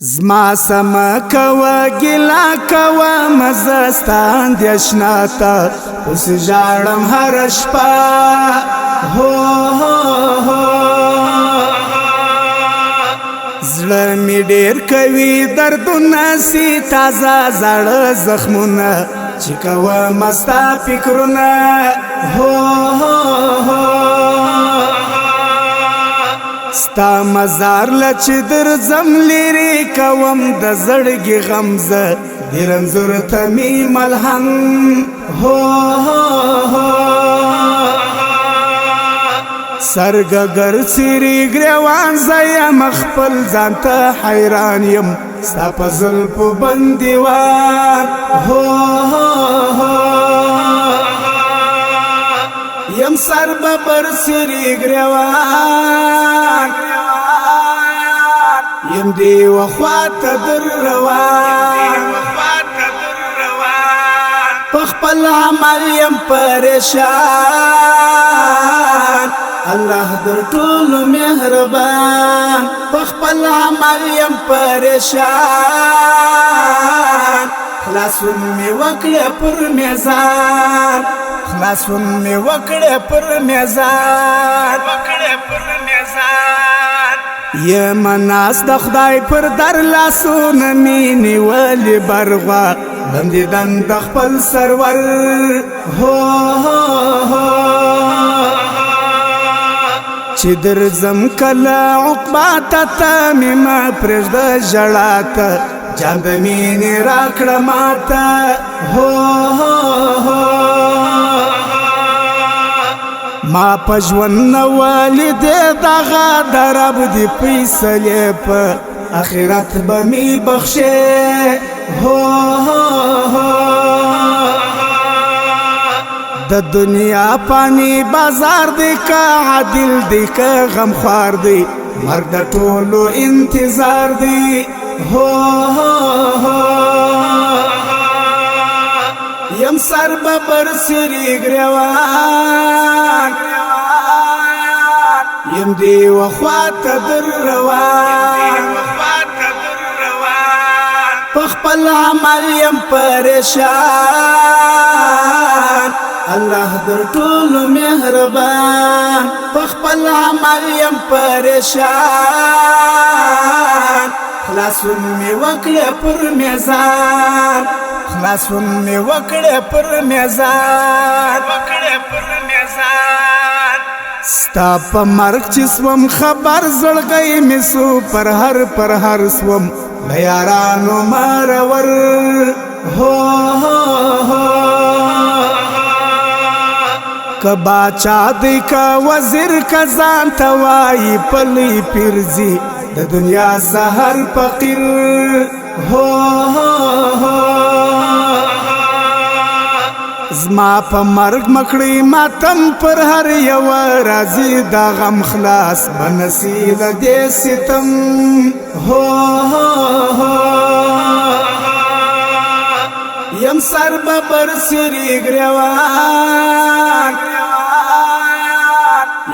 زما سما کوا گلا کوا مزستان دیشناتا اس جاڑم ہر شپا ہو زړه می ډیر کوي دردونه سي تازه زړه زخمونه چې کوا مستا فکرونه هو ستا مزار لچ در زم لري کوم د زړګي غمزه د رنزور تمی ملهم هو سرګګر سری ګروان زیم خپل ځانته حیران یم ستا په زلفو بندیوان هو یم سرببر سری ګروان یم دی وخوات در روان پخپل عمل یم پریشان الله در ټول مهربان پخپل عمل یم پریشان خلاصون می وکړه پر میزان خلاصون می وکړه پر میزان یم ناس د خدای پر در لاسونه می نیولې برغوا بندې د خپل سرور هو چې درځم کله عقبات ته مما پرېږده ژړا ته جان د مینې راکړه ماته هو ما په ژوند نه والدې دغه د رب د فیصلې په آخرت به می بخښې هو د دنیا پانی بازار دی که عادل دی که غمخوار دی مرګ د ټولو انتظار دی هو یم سر ببر سری ګروان یم دی وخوات در روان پخپل عمل یم پریشان الله در ټول مهربان پخپل عمل یم پریشان خلاصون می وکړه پر میزان خلاصون می وکړه پر میزان ستا په مرګ چې سوم خبر زړګی می سو پر هر سوم د یارانو مرور هو که باچا دی که وزیر که ځان ته وایي پلی پیرزي د دنیا سهر فقیر هو زما په مرګ مکړی ماتم پر هر یو راځي دا غم خلاص بنسی د دې ستم هو یم سر ببر سری ګروان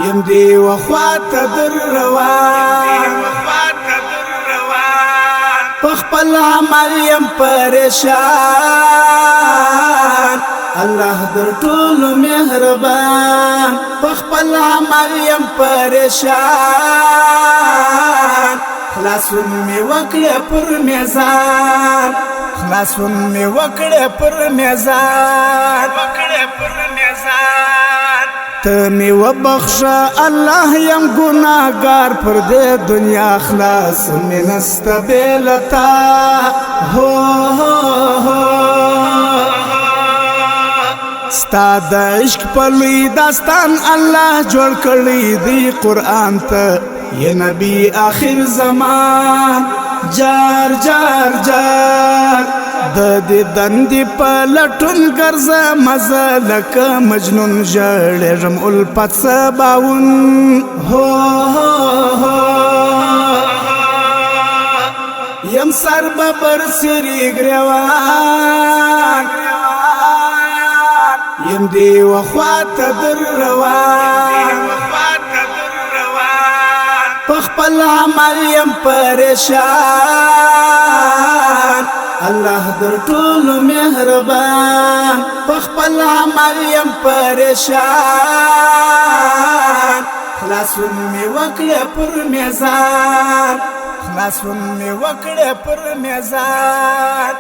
یم دی وخوات در روان پخپل عمل یم پریشان الله در ټول مهربان پخپل عمل یم پریشان خلاصون می وکړه پر میزان خلاصون می وکړه پر میزان ته می وبخښه الله یم ګناهګار پر دې دنیا خلاص می نسته بیلتا هو ستا د عشق په لوی داستان الله جوړ کړی دی قرآن ته یا نبی آخر زمان جار د دې دندې په لټون ګرځه مزه لکه مجنون ژړېږم الفت سباون هو یم سر ببر سری ګروان یم دی وخوات در روان پخپل عمل یم پریشان الله در ټولو مهربان پخپل عمل یم پریشان خلاصون می وکړه پر میزان خلاصون می وکړه پر میزان